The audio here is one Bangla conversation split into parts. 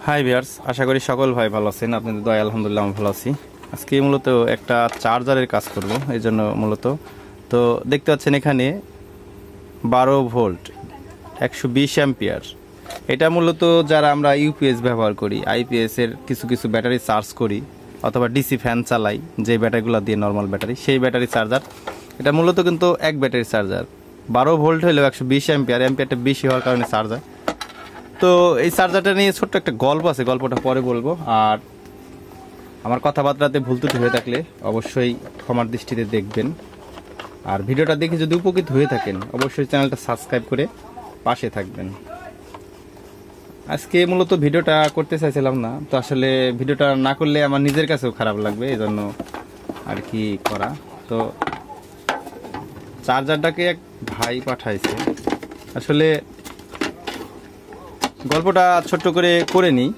হাই ভিউয়ার্স, আশা করি সকল ভাই ভালো আছেন। আপনাদের দয়া আলহামদুলিল্লাহ আমি ভালো আছি। আজকে মূলত একটা চার্জারের কাজ করব, এই জন্য মূলত তো দেখতে পাচ্ছেন এখানে 12 ভোল্ট 120 অ্যাম্পিয়ার। এটা মূলত যারা আমরা ইউপিএস ব্যবহার করি, আইপিএস এর কিছু কিছু ব্যাটারি চার্জ করি অথবা ডিসি ফ্যান চালাই, যে ব্যাটারিগুলো দিয়ে নর্মাল ব্যাটারি, সেই ব্যাটারি চার্জার। এটা মূলত কিন্তু এক ব্যাটারি চার্জার। 12 ভোল্ট হলেও 120 অ্যাম্পিয়ার, অ্যাম্পিয়ারটা বেশি হওয়ার কারণে চার্জার। তো এই চার্জারটা নিয়ে ছোট্ট একটা গল্প আছে, গল্পটা পরে বলবো। আর আমার কথাবার্তাতে ভুল ত্রুটি হয়ে থাকলে অবশ্যই ক্ষমার দৃষ্টিতে দেখবেন। আর ভিডিওটা দেখে যদি উপকৃত হয়ে থাকেন অবশ্যই চ্যানেলটা সাবস্ক্রাইব করে পাশে থাকবেন। আজকে মূলত ভিডিওটা করতে চাইছিলাম না, তো আসলে ভিডিওটা না করলে আমার নিজের কাছেও খারাপ লাগবে, এই জন্য আর কি করা। তো চার্জারটাকে এক ভাই পাঠাইছে। আসলে গল্পটা ছোট্ট করে নিই,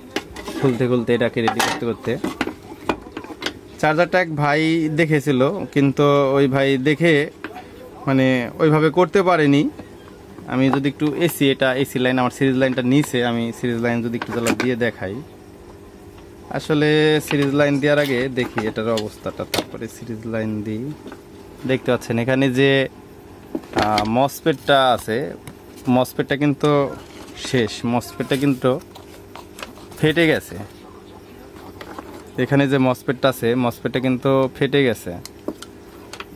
খুলতে খুলতে এটাকে রেডি করতে করতে। চার্জারটা এক ভাই দেখেছিল, কিন্তু ওই ভাই দেখে মানে ওইভাবে করতে পারেনি। আমি যদি একটু এটা এসি লাইন, আমার সিরিজ লাইনটা নিচে, আমি সিরিজ লাইন যদি একটু দিয়ে দেখাই। আসলে সিরিজ লাইন দেওয়ার আগে দেখি এটার অবস্থাটা, তারপরে সিরিজ লাইন দিই। দেখতে পাচ্ছেন এখানে যে মসফেটটা আছে, মসফেটটা কিন্তু শেষ, মসফেটটা কিন্তু ফেটে গেছে। এখানে যে মসফেটটা আছে, মসফেটটা কিন্তু ফেটে গেছে।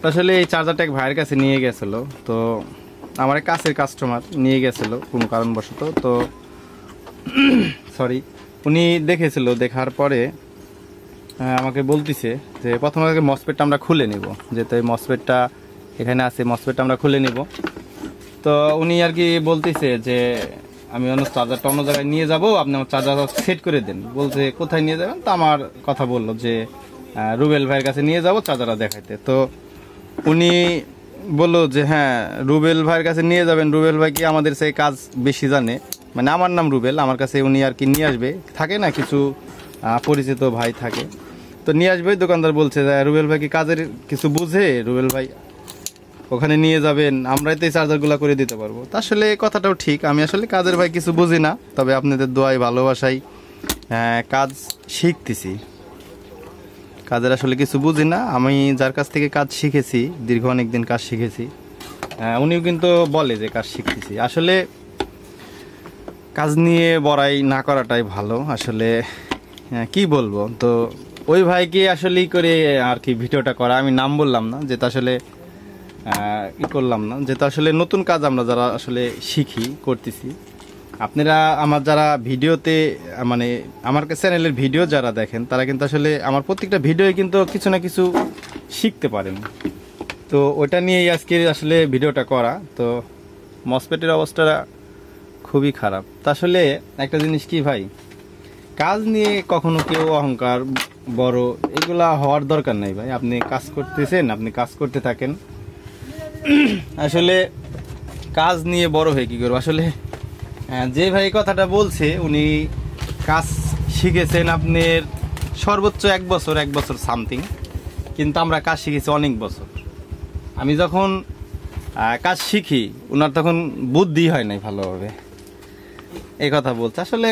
আসলে এই চার্জারটা এক ভাইয়ের কাছে নিয়ে গেছিলো, তো আমার কাছের কাস্টমার নিয়ে গেছিলো কোনো কারণবশত। তো সরি, উনি দেখেছিল, দেখার পরে আমাকে বলতেছে যে প্রথমে আগে মসফেটটা আমরা খুলে নিব, যেহেতু এই মসফেটটা এখানে আছে, মসফেটটা আমরা খুলে নিব। তো উনি আর কি বলতেছে যে আমি চার্জারটা অন্য জায়গায় নিয়ে যাব, আপনি আমার চার্জারটা সেট করে দেন। বলছে কোথায় নিয়ে যাবেন? তো আমার কথা বললো যে রুবেল ভাইয়ের কাছে নিয়ে যাব চার্জারটা দেখাইতে। তো উনি বললো যে হ্যাঁ, রুবেল ভাইয়ের কাছে নিয়ে যাবেন। রুবেল ভাই কি আমাদের সেই কাজ বেশি জানে, মানে আমার নাম রুবেল, আমার কাছে উনি আর কি নিয়ে আসবে, থাকে না কিছু পরিচিত ভাই থাকে, তো নিয়ে আসবে। দোকানদার বলছে যে রুবেল ভাই কি কাজের কিছু বুঝে, রুবেল ভাই ওখানে নিয়ে যাবেন, আমরাই তো এই চার্জারগুলো করে দিতে পারবো। তা আসলে কথাটাও ঠিক, আমি আসলে কাজের ভাই কিছু বুঝি না, তবে আপনাদের দোয়ায় ভালোবাসাই কাজ শিখতেছি। কাজের আসলে কিছু বুঝি না, আমি যার কাছ থেকে কাজ শিখেছি, দীর্ঘ অনেক দিন কাজ শিখেছি, উনিও কিন্তু বলে যে কাজ শিখতেছি। আসলে কাজ নিয়ে বড়াই না করাটাই ভালো, আসলে কি বলবো। তো ওই ভাইকে আসলেই করে আর কি ভিডিওটা করা, আমি নাম বললাম না, যেটা আসলে করলাম না, যেটা আসলে নতুন কাজ আমরা যারা আসলে শিখি করতেছি। আপনারা আমার যারা ভিডিওতে মানে আমার চ্যানেলের ভিডিও যারা দেখেন, তারা কিন্তু আসলে আমার প্রত্যেকটা ভিডিওয়ে কিন্তু কিছু না কিছু শিখতে পারেন। তো ওটা নিয়েই আজকে আসলে ভিডিওটা করা। তো মসফেটের অবস্থা খুবই খারাপ। তা আসলে একটা জিনিস কি ভাই, কাজ নিয়ে কখনো কেউ অহংকার বড় এগুলা হওয়ার দরকার নাই ভাই। আপনি কাজ করতেছেন, আপনি কাজ করতে থাকেন। আসলে কাজ নিয়ে বড় হয়ে কি করবো। আসলে যে ভাই কথাটা বলছে উনি কাজ শিখেছেন আপনার সর্বোচ্চ 1 বছর, 1 বছর সামথিং, কিন্তু আমরা কাজ শিখেছি অনেক বছর। আমি যখন কাজ শিখি ওনার তখন বুদ্ধি হয় নাই ভালোভাবে, এই কথা বলছে। আসলে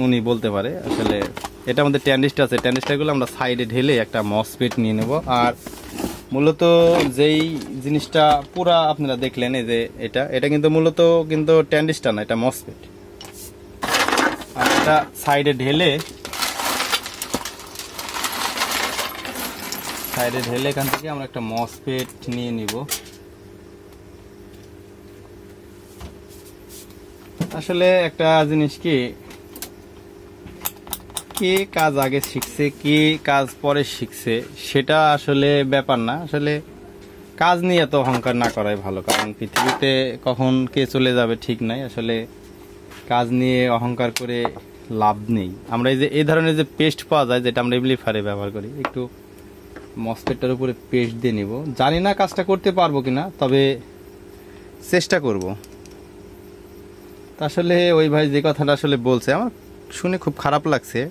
উনি বলতে পারে। আসলে এটা আমাদের ট্যান্ডিস্টার আছে, ট্যান্ডিস্টারগুলো আমরা সাইডে ঢেলে একটা মসফেট নিয়ে নেব। আর মূলত যেই জিনিসটা পুরা আপনারা দেখলেন, এই যে এটা কিন্তু মূলত কিন্তু ট্যান্ডিস্টার না, এটা মসফেট। আর এটা সাইডে ঢেলে এখান থেকে আমরা একটা মসফেট নিয়ে নিব। আসলে একটা জিনিস কি কাজ আগে শিখছে, কি কাজ পরে শিখছে, সেটা আসলে ব্যাপার না। আসলে কাজ নিয়ে তো অহংকার না করাই ভালো, কারণ পৃথিবীতে কখন কে চলে যাবে ঠিক নাই। আসলে কাজ নিয়ে অহংকার করে লাভ নেই। আমরা এই ধরনের যে পেস্ট পাওয়া যায়, যেটা আমরা এমপ্লিফায়ারে ব্যবহার করি, একটু মসফেটটার উপরে পেস্ট দিয়ে নিব। জানি না কাজটা করতে পারবো কিনা, তবে চেষ্টা করব। আসলে ওই ভাই যে কথাটা আসলে বলছে আমার শুনে খুব খারাপ লাগছে।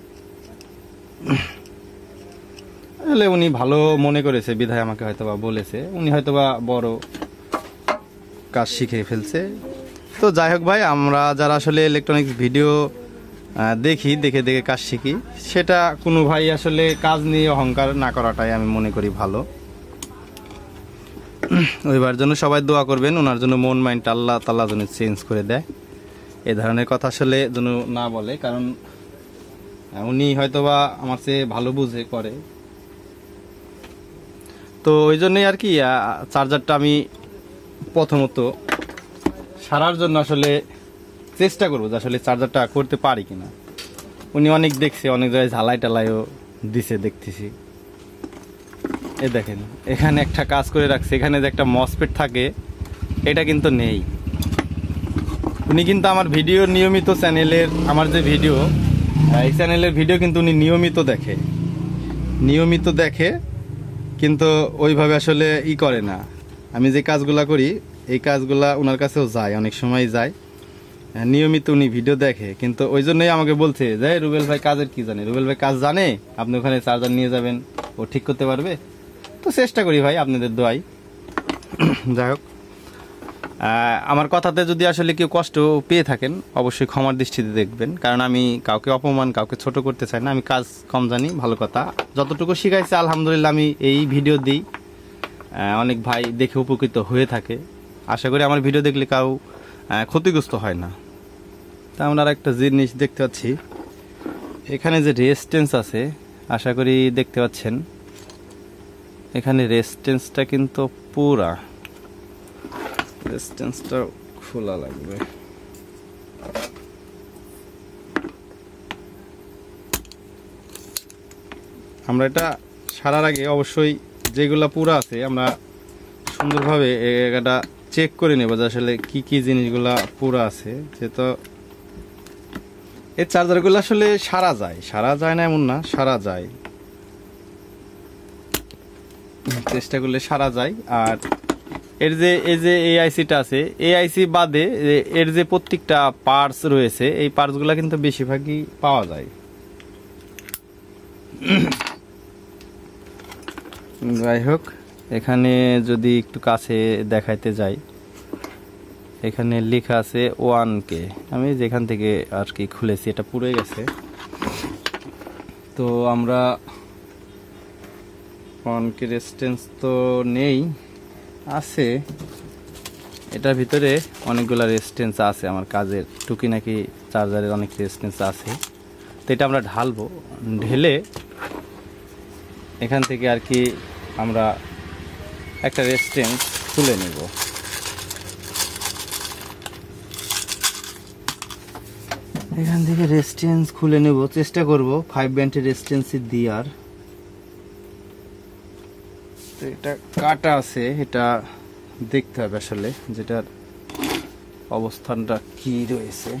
আসলে উনি ভালো মনে করেছে বিধায় আমাকে হয়তোবা বলেছে, উনি হয়তোবা বড় কাজ শিখে ফেলছে। তো যাই হোক ভাই, আমরা যারা আসলে ইলেকট্রনিক্স ভিডিও দেখি, দেখে দেখে কাজ শিখি। সেটা কোনো ভাই আসলে কাজ নিয়ে অহংকার না করাটাই আমি মনে করি ভালো। ওইবার জন্য সবাই দোয়া করবেন, ওনার জন্য মন মাইন্ড আল্লাহ তাআলা যেন চেঞ্জ করে দেয়। এ ধরনের কথা আসলে যেন না বলে, কারণ উনি হয়তোবা আমার চেয়ে ভালো বুঝে করে। তো ওই জন্যই আর কি চার্জারটা আমি প্রথমত সারার জন্য আসলে চেষ্টা করবো যে আসলে চার্জারটা করতে পারি কিনা। উনি অনেক দেখছে, অনেক জায়গায় ঝালাই টালাইও দিছে দেখতেছি। এ দেখেন এখানে একটা কাজ করে রাখছে, এখানে যে একটা মসফেট থাকে এটা কিন্তু নেই। উনি কিন্তু আমার ভিডিও নিয়মিত চ্যানেলের, আমার যে ভিডিও এই চ্যানেলের ভিডিও কিন্তু উনি নিয়মিত দেখে কিন্তু ওইভাবে আসলে করে না। আমি যে কাজগুলা করি এই কাজগুলা ওনার কাছেও যায়, অনেক সময় যায়, নিয়মিত উনি ভিডিও দেখে। কিন্তু ওই জন্যই আমাকে বলছে যে রুবেল ভাই কাজের কি জানে, রুবেল ভাই কাজ জানে, আপনি ওখানে চার্জার নিয়ে যাবেন, ও ঠিক করতে পারবে। তো চেষ্টা করি ভাই আপনাদের দোয়াই। যাই হোক, আমার কথাতে যদি আসলে কেউ কষ্ট পেয়ে থাকেন অবশ্যই ক্ষমার দৃষ্টিতে দেখবেন, কারণ আমি কাউকে অপমান, কাউকে ছোট করতে চাই না। আমি কাজ কম জানি, ভালো কথা। যতটুকু শিখাইছে আলহামদুলিল্লাহ আমি এই ভিডিও দিই, অনেক ভাই দেখে উপকৃত হয়ে থাকে। আশা করি আমার ভিডিও দেখলে কাউ ক্ষতিগ্রস্ত হয় না। তা আমরা একটা জিনিস দেখতে পাচ্ছি, এখানে যে রেজিস্ট্যান্স আছে, আশা করি দেখতে পাচ্ছেন, এখানে রেজিস্ট্যান্সটা কিন্তু পুরা, রেজিস্ট্যান্সটা খোলা লাগবে। আমরা এটা সারার আগে অবশ্যই যেগুলা পুরা আছে আমরা সুন্দরভাবে এটা চেক করে নেব যে আসলে কি কি জিনিসগুলা পুরা আছে। যেহেতু এই চার্জারগুলো আসলে সারা যায় না এমন না, সারা যায়, চেষ্টা করলে সারা যায়। আর এর যে এই যে এই আইসিটা আছে, এই আইসি বাদে এর যে প্রত্যেকটা পার্টস রয়েছে, এই পার্টসগুলো কিন্তু বেশিরভাগই পাওয়া যায়। যাই হোক, এখানে যদি একটু কাছে দেখাইতে যাই, এখানে লেখা আছে 1K। আমি যেখান থেকে আর কি খুলেছি এটা পুড়ে গেছে, তো আমরা 1K রেজিস্ট্যান্স তো নেই, আছে এটার ভিতরে অনেকগুলো রেজিস্ট্যান্স আছে। আমার কাজের টুকি নাকি চার্জারের অনেক রেজিস্ট্যান্স আছে, তো এটা আমরা ঢালবো। ঢেলে এখান থেকে আর কি আমরা একটা রেজিস্ট্যান্স খুলে নেব। এখান থেকে রেজিস্ট্যান্স খুলে নেব, চেষ্টা করব 5 ব্যান্ডের রেজিস্ট্যান্সই দেওয়ার। তো এটা কাটা আছে, এটা দেখতে হবে আসলে যেটার অবস্থানটা কি রয়েছে।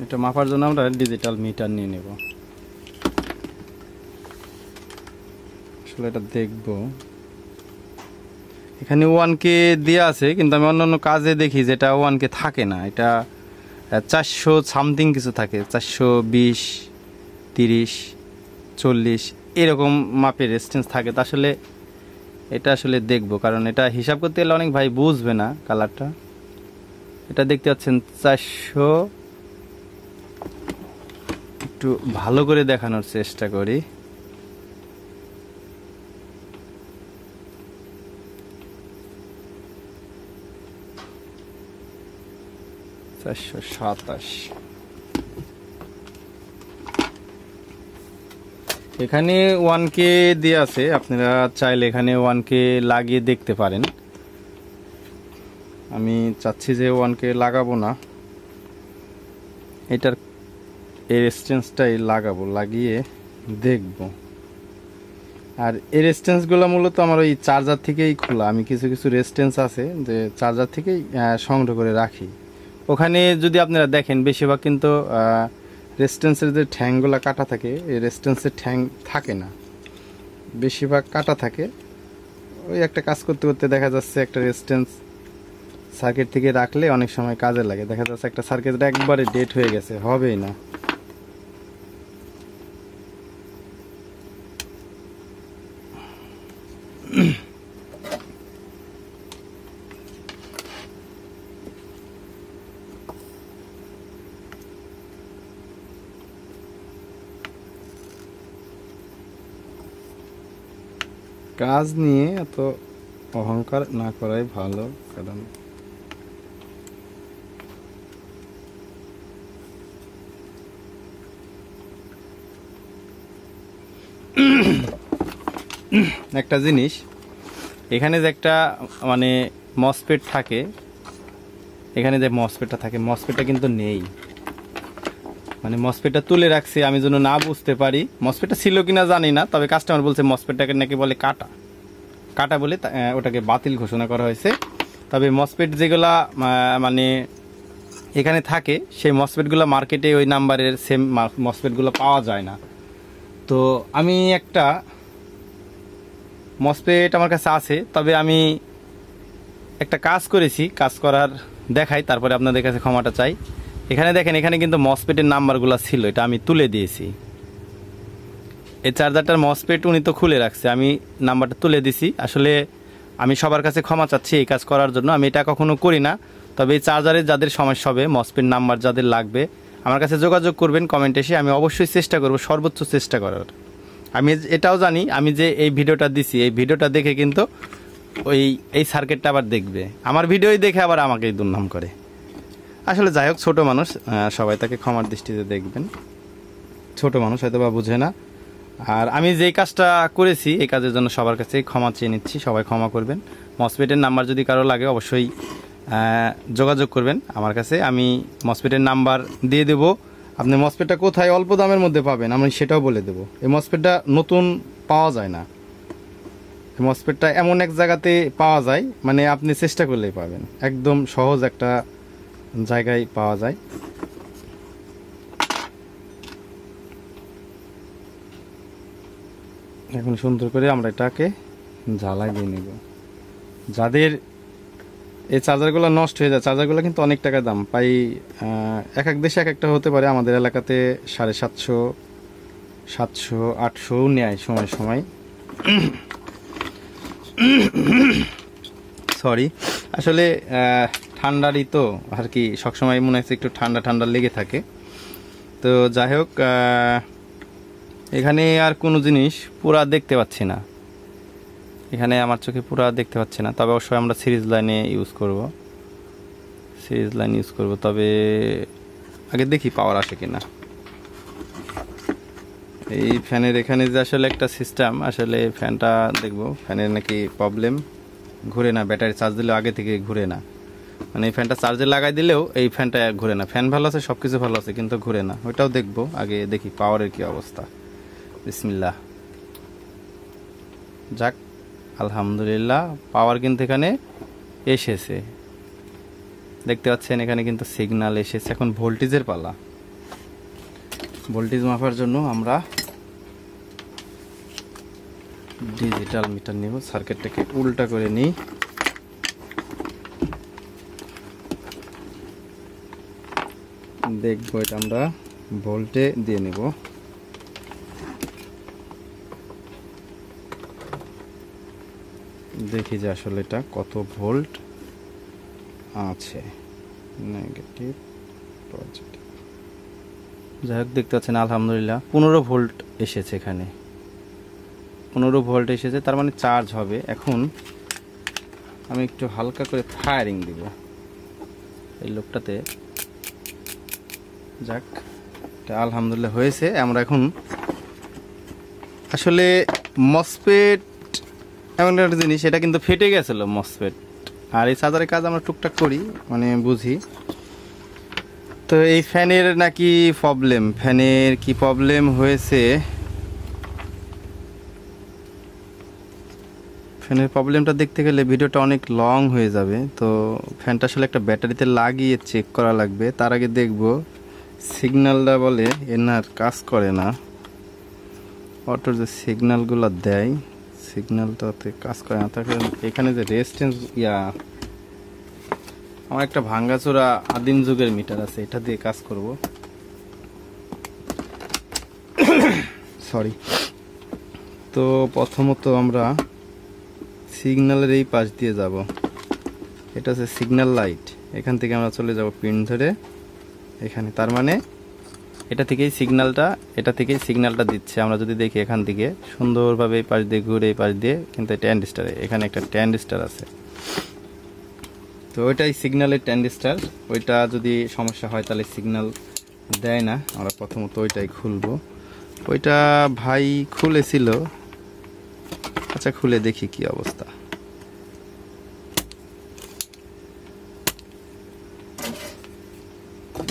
এটা মাপার জন্য আমরা ডিজিটাল মিটার নিয়ে নেব, আসলে এটা দেখব। এখানে 1K দেওয়া আছে, কিন্তু আমি অন্যান্য কাজে দেখি যেটা 1K থাকে না, এটা 400 সামথিং কিছু থাকে, 420, 30, 40 এরকম মাপের রেজিস্ট্যান্স থাকে। তো আসলে এটা আসলে দেখবো, কারণ এটা হিসাব করতে গেলে অনেক ভাই বুঝবে না কালারটা। এটা দেখতে পাচ্ছেন 400, একটু ভালো করে দেখানোর চেষ্টা করি। এখানে 1K দিয়ে আছে, আপনারা চাইলে এখানে 1K লাগিয়ে দেখতে পারেন। আমি চাচ্ছি যে 1K লাগাবো না, এটার এই রেজিস্ট্যান্সটাই লাগাবো, লাগিয়ে দেখব। আর এই রেজিস্ট্যান্সগুলো মূলত আমার ওই চার্জার থেকেই খোলা। আমি কিছু কিছু রেজিস্ট্যান্স আছে যে চার্জার থেকেই সংগ্রহ করে রাখি। ওখানে যদি আপনারা দেখেন বেশিরভাগ কিন্তু রেজিস্ট্যান্সের যে ঠ্যাংগুলো কাটা থাকে, এই রেজিস্ট্যান্সের ঠ্যাং থাকে না, বেশিরভাগ কাটা থাকে। ওই একটা কাজ করতে করতে দেখা যাচ্ছে একটা রেজিস্ট্যান্স সার্কিট থেকে রাখলে অনেক সময় কাজে লাগে, দেখা যাচ্ছে একটা সার্কিটটা একবারে ডেট হয়ে গেছে, হবেই না। কাজ নিয়ে এত অহংকার না করাই ভালো, কারণ একটা জিনিস, এখানে যে একটা মানে মসফেট থাকে, এখানে যে মসফেটটা থাকে, মসফেটটা কিন্তু নেই। মানে মসফেটটা তুলে রাখছি আমি যেন না বুঝতে পারি। মসফেটটা ছিল কিনা জানি না, তবে কাস্টমার বলছে মসফেটটাকে নাকি বলে কাটা, কাটা বলে ওটাকে বাতিল ঘোষণা করা হয়েছে। তবে মসফেট যেগুলা মানে এখানে থাকে, সেই মসফেটগুলো মার্কেটে ওই নাম্বারের সেম মসফেটগুলো পাওয়া যায় না। তো আমি একটা মসফেট আমার কাছে আছে, তবে আমি একটা কাজ করেছি, কাজ করার দেখাই, তারপরে আপনাদের কাছে ক্ষমাটা চাই। এখানে দেখেন, এখানে কিন্তু মসফেটের নাম্বারগুলো ছিল, এটা আমি তুলে দিয়েছি। এই চার্জারটার মসফেট উনি তো খুলে রাখছে, আমি নাম্বারটা তুলে দিছি। আসলে আমি সবার কাছে ক্ষমা চাচ্ছি এই কাজ করার জন্য, আমি এটা কখনো করি না। তবে এই চার্জারের যাদের সমস্যা হবে, মসফেট নাম্বার যাদের লাগবে, আমার কাছে যোগাযোগ করবেন কমেন্ট এসে। আমি অবশ্যই চেষ্টা করব, সর্বোচ্চ চেষ্টা করার। আমি এটাও জানি, আমি যে এই ভিডিওটা দিছি, এই ভিডিওটা দেখে কিন্তু এই সার্কিটটা আবার দেখবে, আমার ভিডিওই দেখে আবার আমাকেই দুর্নাম করে। আসলে যাই হোক, ছোটো মানুষ, সবাই তাকে ক্ষমার দৃষ্টিতে দেখবেন। ছোট মানুষ হয়তো বা বুঝে না। আর আমি যেই কাজটা করেছি, এই কাজের জন্য সবার কাছে ক্ষমা চেয়ে নিচ্ছি, সবাই ক্ষমা করবেন। মসফেটের নাম্বার যদি কারো লাগে অবশ্যই যোগাযোগ করবেন আমার কাছে, আমি মসফেটের নাম্বার দিয়ে দেবো। আপনি মসফেটটা কোথায় অল্প দামের মধ্যে পাবেন আমি সেটাও বলে দেবো। এই মসফেটটা নতুন পাওয়া যায় না, এই মসফেটটা এমন এক জায়গাতে পাওয়া যায়, মানে আপনি চেষ্টা করলেই পাবেন, একদম সহজ একটা জায়গায় পাওয়া যায়। এখন সুন্দর করে আমরা এটাকে জ্বালাই দিয়ে নেব। যাদের এই চার্জারগুলো নষ্ট হয়ে যায়, চার্জারগুলো কিন্তু অনেক টাকা দাম, প্রায় এক এক দেশে এক একটা হতে পারে। আমাদের এলাকাতে 750, 700, 800 নেয় সময় সময়। সরি, আসলে ঠান্ডারই তো আর কি, সবসময় মনে হচ্ছে একটু ঠান্ডা ঠান্ডা লেগে থাকে। তো যাই হোক, এখানে আর কোনো জিনিস পুরা দেখতে পাচ্ছি না, এখানে আমার চোখে পুরা দেখতে পাচ্ছি না। তবে অবশ্যই আমরা সিরিজ লাইনে ইউজ করব, সিরিজ লাইন ইউজ করব। তবে আগে দেখি পাওয়ার আসে কিনা। এই ফ্যানের এখানে যে আসলে একটা সিস্টেম, আসলে ফ্যানটা দেখবো, ফ্যানের নাকি প্রবলেম, ঘুরে না, ব্যাটারি চার্জ দিলেও আগে থেকে ঘুরে না। মানে এই ফ্যানটা চার্জে লাগাই দিলেও এই ফ্যানটা ঘুরে না। ফ্যান ভালো আছে, সব কিছু ভালো আছে, কিন্তু ঘুরে না। ওইটাও দেখবো, আগে দেখি পাওয়ারের কি অবস্থা। বিসমিল্লাহ। যাক, আলহামদুলিল্লাহ, পাওয়ার কিন্তু এখানে এসেছে, দেখতে পাচ্ছেন এখানে কিন্তু সিগন্যাল এসেছে। এখন ভোল্টেজের পালা। ভোল্টেজ মাপার জন্য আমরা ডিজিটাল মিটার নিব। সার্কিটটাকে উল্টা করে নিই। দেখবো এটা আমরা ভোল্টে দিয়ে নেব। দেখি যে আসলে এটা কত ভোল্ট আছে, নেগেটিভ পজিটিভ। যাই হোক, দেখতে পাচ্ছেন আলহামদুলিল্লাহ 15 ভোল্ট এসেছে, এখানে 15 ভোল্ট এসেছে, তার মানে চার্জ হবে। এখন আমি একটু হালকা করে ফায়ারিং দিব এই লোকটাতে। যাক, এটা আলহামদুলিল্লাহ হয়েছে। আমরা এখন আসলে মসফেট এমন একটা জিনিস, এটা কিন্তু ফেটে গেছিল মসফেট। আর এই চার্জারের কাজ আমরা টুকটাক করি, মানে বুঝি। তো এই ফ্যানের নাকি প্রবলেম, ফ্যানের কি প্রবলেম হয়েছে, ফ্যানের প্রবলেমটা দেখতে গেলে ভিডিওটা অনেক লং হয়ে যাবে। তো ফ্যানটা আসলে একটা ব্যাটারিতে লাগিয়ে চেক করা লাগবে। তার আগে দেখব সিগন্যালটা, বলে এনার কাজ করে না, অটোর যে সিগন্যালগুলো দেয় সিগন্যালটাতে কাজ করে না। তাকে এখানে যে রেজিস্ট্যান্স আমার একটা ভাঙ্গাচোরা আদিম যুগের মিটার আছে, এটা দিয়ে কাজ করব। সরি। তো প্রথমত আমরা সিগন্যালের এই পাশ দিয়ে যাব, এটা হচ্ছে সিগন্যাল লাইট। এখান থেকে আমরা চলে যাব পিন ধরে এখানে, তার মানে এটা থেকেই সিগন্যালটা দিচ্ছে। আমরা যদি দেখি এখান থেকে সুন্দরভাবে এই পাশ দিয়ে ঘুরে এই পাশ দিয়ে কিন্তু ট্যান্ডিস্টার, এখানে একটা ট্যান্ডিস্টার আছে, তো ওইটাই সিগন্যালের ট্যান্ডিস্টার। ওইটা যদি সমস্যা হয় তাহলে সিগন্যাল দেয় না। আমরা প্রথমত ওইটাই খুলবো। ওইটা ভাই খুলেছিল, আচ্ছা খুলে দেখি কি অবস্থা।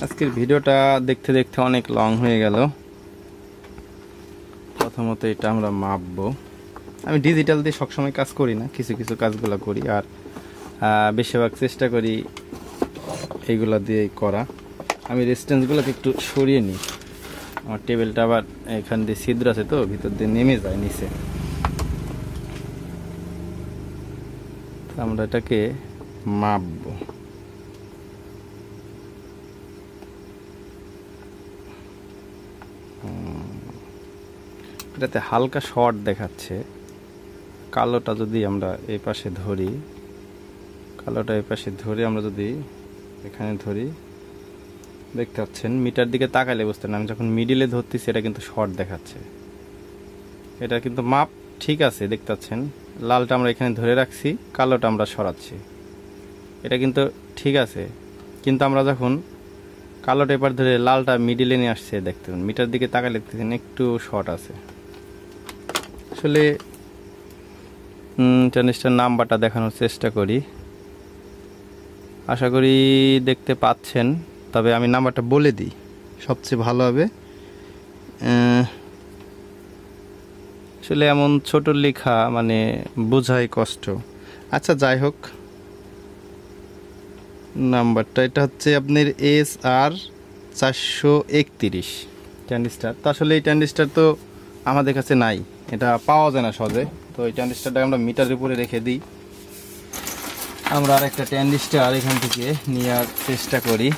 আজকের ভিডিওটা দেখতে দেখতে অনেক লং হয়ে গেল। প্রথমত এটা আমরা মাপবো। আমি ডিজিটাল দিয়ে সবসময় কাজ করি না, কিছু কিছু কাজগুলো করি, আর বেশিরভাগ চেষ্টা করি এইগুলা দিয়ে করা। আমি রেজিস্ট্যান্সগুলোকে একটু সরিয়ে নিই, আমার টেবিলটা আবার এখান দিয়ে ছিদ্র আছে তো ভিতর দিয়ে নেমে যায় নিচে। আমরা এটাকে মাপবো। এটাতে হালকা শর্ট দেখাচ্ছে। কালোটা যদি আমরা এই পাশে ধরি, কালোটা এই পাশে ধরে আমরা যদি এখানে ধরি, দেখতে পাচ্ছেন মিটার দিকে তাকালে বুঝতে না, আমি যখন মিডিলে ধরতেছি এটা কিন্তু শর্ট দেখাচ্ছে। এটা কিন্তু মাপ ঠিক আছে, দেখতে পাচ্ছেন লালটা আমরা এখানে ধরে রাখছি, কালোটা আমরা সরাচ্ছি, এটা কিন্তু ঠিক আছে। কিন্তু আমরা যখন কালো টেপার ধরে লালটা মিডিলে নিয়ে আসছে, দেখতে পাবেন মিটার দিকে তাকালে দেখতেছেন একটু শর্ট আছে। আসলে ট্রানজিস্টর নাম্বারটা দেখানোর চেষ্টা করি, আশা করি দেখতে পাচ্ছেন। তবে আমি নাম্বারটা বলে দিই, সবচেয়ে ভালো হবে। আসলে এমন ছোট লেখা মানে বোঝাই কষ্ট। আচ্ছা যাই হোক, নাম্বারটা এটা হচ্ছে আপনার SR 431 ট্রানজিস্টর। তো আসলে এই ট্রানজিস্টর তো আমাদের কাছে নাই, এটা পাওয়া যায় না সহজে। তো এই ট্রানজিস্টরটা আমরা মিটারের উপরে রেখে দিই। আমরা আর একটা ট্রানজিস্টর এখান থেকে নেওয়ার চেষ্টা করি।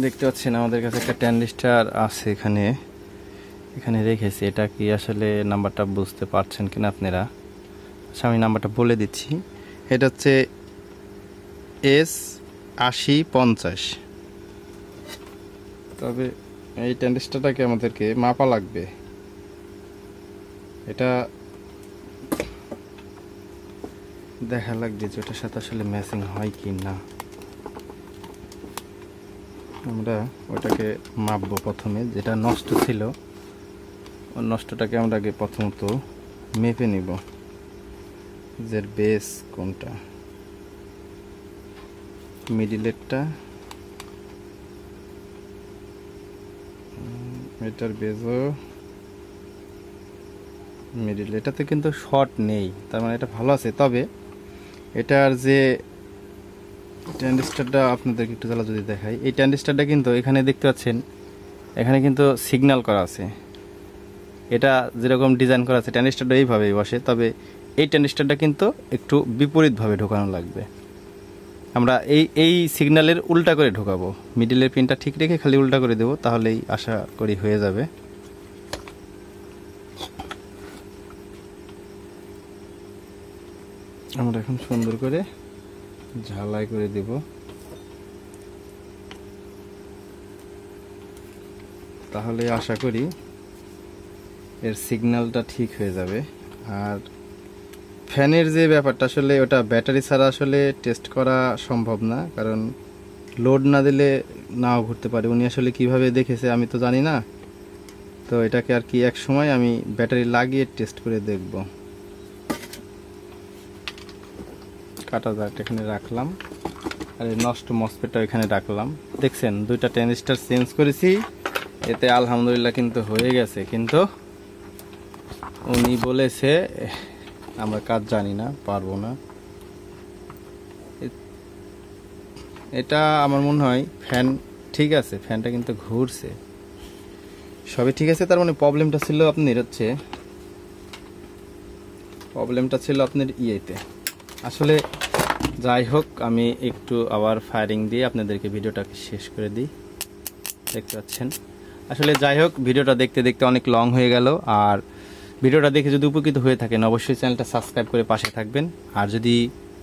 দেখতে পাচ্ছেন আমাদের কাছে একটা ট্রানজিস্টর আছে, এখানে রেখেছি। এটা কি আসলে নাম্বারটা বুঝতে পারছেন কিনা আপনারা? আচ্ছা আমি নাম্বারটা বলে দিচ্ছি, এটা হচ্ছে S8050। তবে এই ট্রানজিস্টরটাকে আমাদেরকে মাপা লাগবে, এটা দেখা লাগবে যে ওটার সাথে আসলে ম্যাচিং হয় কি না। আমরা ওটাকে মাপবো প্রথমে, যেটা নষ্ট ছিল ওই নষ্টটাকে আমরা আগে প্রথমত মেপে নিব যে বেস কোনটা, মিডিলেরটা, এটার বেজও মিডিল। এটাতে কিন্তু শর্ট নেই, তার মানে এটা ভালো আছে। তবে এটার যে ট্রানজিস্টরটা আপনাদেরকে একটু জ্বালা যদি দেখাই, এই ট্রানজিস্টরটা কিন্তু এখানে দেখতে পাচ্ছেন, এখানে কিন্তু সিগন্যাল করা আছে। এটা যেরকম ডিজাইন করা আছে ট্রানজিস্টরটা এইভাবেই বসে, তবে এই ট্রানজিস্টরটা কিন্তু একটু বিপরীতভাবে ঢোকানো লাগবে। আমরা এই সিগন্যালের উল্টা করে ঢোকাবো, মিডিলের পিনটা ঠিক রেখে খালি উল্টা করে দেবো, তাহলেই আশা করি হয়ে যাবে। আমরা এখন সুন্দর করে ঝালাই করে দেব, তাহলে আশা করি এর সিগন্যালটা ঠিক হয়ে যাবে। আর ফ্যানের যে ব্যাপারটা, আসলে ওটা ব্যাটারি ছাড়া আসলে টেস্ট করা সম্ভব না, কারণ লোড না দিলে নাও ঘুরতে পারে। উনি আসলে কিভাবে দেখেছে আমি তো জানি না, তো এটাকে আর কি এক সময় আমি ব্যাটারি লাগিয়ে টেস্ট করে দেখব। কাটা জার এখানে রাখলাম, আর এই নষ্ট মসফেটটা এখানে রাখলাম। দেখছেন দুইটা ট্রানজিস্টর চেঞ্জ করেছি, এতে আলহামদুলিল্লাহ কিন্তু হয়ে গেছে। কিন্তু উনি বলেছে আমরা কাজ জানি না, পারবো না। এটা আমার মনে হয় ফ্যান ঠিক আছে, ফ্যানটা কিন্তু ঘুরছে, সবই ঠিক আছে। তার মানে প্রবলেমটা ছিল আপনার ইয়েতে। আসলে যাই হোক, আমি একটু আবার ফায়ারিং দিয়ে আপনাদেরকে ভিডিওটাকে শেষ করে দিই। দেখতে পাচ্ছেন আসলে যাই হোক, ভিডিওটা দেখতে দেখতে অনেক লং হয়ে গেল। আর ভিডিওটা দেখে যদি উপকৃত হয়ে থাকেন অবশ্যই চ্যানেলটা সাবস্ক্রাইব করে পাশে থাকবেন। আর যদি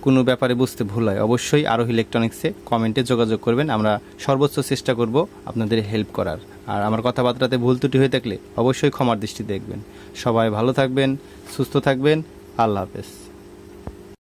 কোনো ব্যাপারে বুঝতে ভুল হয় অবশ্যই আরোহী ইলেকট্রনিক্সে কমেন্টে যোগাযোগ করবেন। আমরা সর্বোচ্চ চেষ্টা করব আপনাদের হেল্প করার। আর আমার কথাবার্তাতে ভুল ত্রুটি হয়ে থাকলে অবশ্যই ক্ষমার দৃষ্টি দেখবেন। সবাই ভালো থাকবেন, সুস্থ থাকবেন। আল্লাহ হাফেজ।